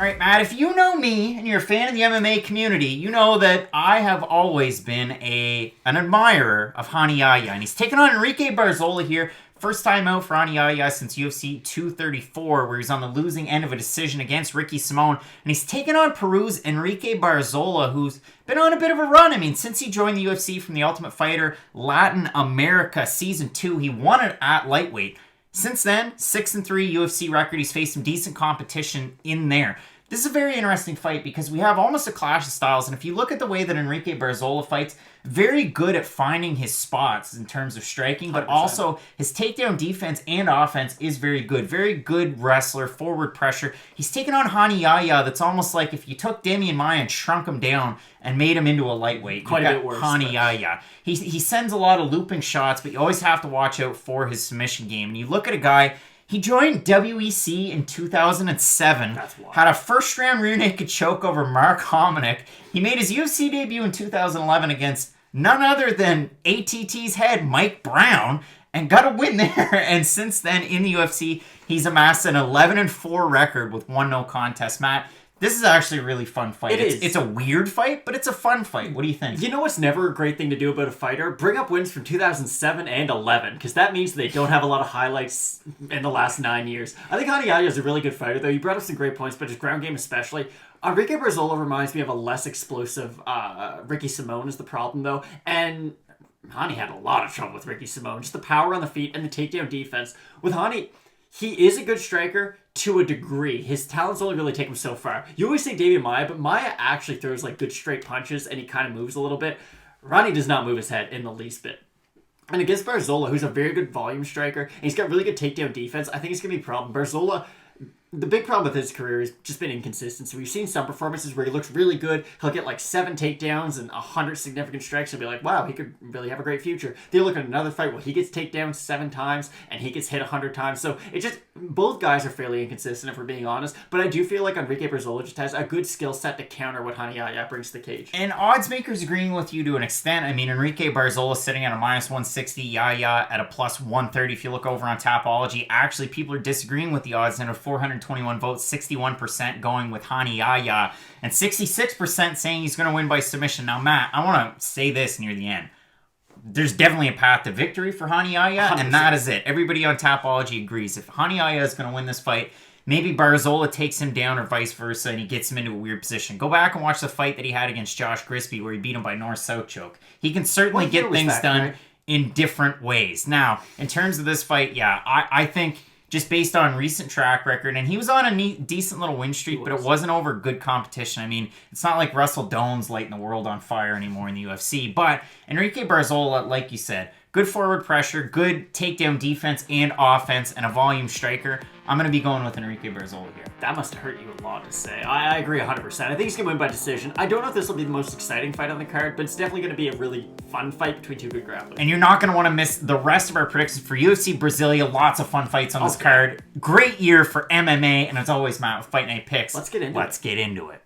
All right, Matt, if you know me and you're a fan of the MMA community, you know that I have always been an admirer of Rani Yahya. And he's taken on Enrique Barzola here. First time out for Rani Yahya since UFC 234, where he's on the losing end of a decision against Ricky Simon. And he's taken on Peru's Enrique Barzola, who's been on a bit of a run. I mean, since he joined the UFC from the Ultimate Fighter Latin America Season 2, he won it at lightweight. Since then, 6-3 UFC record. He's faced some decent competition in there. This is a very interesting fight because we have almost a clash of styles. And if you look at the way that Enrique Barzola fights, very good at finding his spots in terms of striking, but 100%. also his takedown defense and offense is very good. Very good wrestler, forward pressure. He's taken on Rani Yahya that's almost like if you took Damian Maia and shrunk him down and made him into a lightweight. Quite a bit worse. Rani Yahya. He sends a lot of looping shots, but you always have to watch out for his submission game. And you look at a guy... He joined WEC in 2007, had a first-round rear naked choke over Mark Hominick. He made his UFC debut in 2011 against none other than ATT's head, Mike Brown, and got a win there. And since then, in the UFC, he's amassed an 11-4 record with one no contest. Matt, this is actually a really fun fight. It's a weird fight, but it's a fun fight. What do you think? You know what's never a great thing to do about a fighter? Bring up wins from 2007 and 11, because that means they don't have a lot of highlights in the last 9 years. I think Rani Yahya is a really good fighter, though. You brought up some great points, but his ground game especially. Enrique Barzola reminds me of a less explosive Ricky Simon is the problem, though. And Rani had a lot of trouble with Ricky Simon. Just the power on the feet and the takedown defense. With Rani, he is a good striker to a degree. His talents only really take him so far. You always say Damian Maia, but Maia actually throws like good straight punches and he kind of moves a little bit. Rani does not move his head in the least bit. And against Barzola, who's a very good volume striker, and he's got really good takedown defense, I think it's going to be a problem. Barzola, the big problem with his career has just been inconsistency. We've seen some performances where he looks really good. He'll get like 7 takedowns and 100 significant strikes and be like, wow, he could really have a great future. Then you look at another fight where he gets takedowns 7 times and he gets hit 100 times. So it just, both guys are fairly inconsistent if we're being honest. But I do feel like Enrique Barzola just has a good skill set to counter what Rani Yahya brings to the cage. And odds makers agreeing with you to an extent. I mean, Enrique Barzola sitting at a -160, Yahya at a +130. If you look over on Tapology, actually people are disagreeing with the odds and at 421 votes, 61% going with Rani Yahya, and 66% saying he's going to win by submission. Now, Matt, I want to say this near the end. There's definitely a path to victory for Rani Yahya, 100%. and that is it. Everybody on Tapology agrees. If Rani Yahya is going to win this fight, maybe Barzola takes him down or vice versa, and he gets him into a weird position. Go back and watch the fight that he had against Josh Grisby, where he beat him by north-south choke. He can certainly get things done in different ways. Now, in terms of this fight, yeah, I think... just based on recent track record, and he was on a decent little win streak, but it wasn't over good competition. I mean, it's not like Russell Doan's lighting the world on fire anymore in the UFC, but Enrique Barzola, like you said, good forward pressure, good takedown defense and offense, and a volume striker. I'm going to be going with Enrique Barzola here. That must hurt you a lot to say. I agree 100%. I think he's going to win by decision. I don't know if this will be the most exciting fight on the card, but it's definitely going to be a really fun fight between two good grapplers. And you're not going to want to miss the rest of our predictions for UFC Brasilia. Lots of fun fights on this card. Great year for MMA, and as always, Matt, with Fight Night Picks. Let's get into it.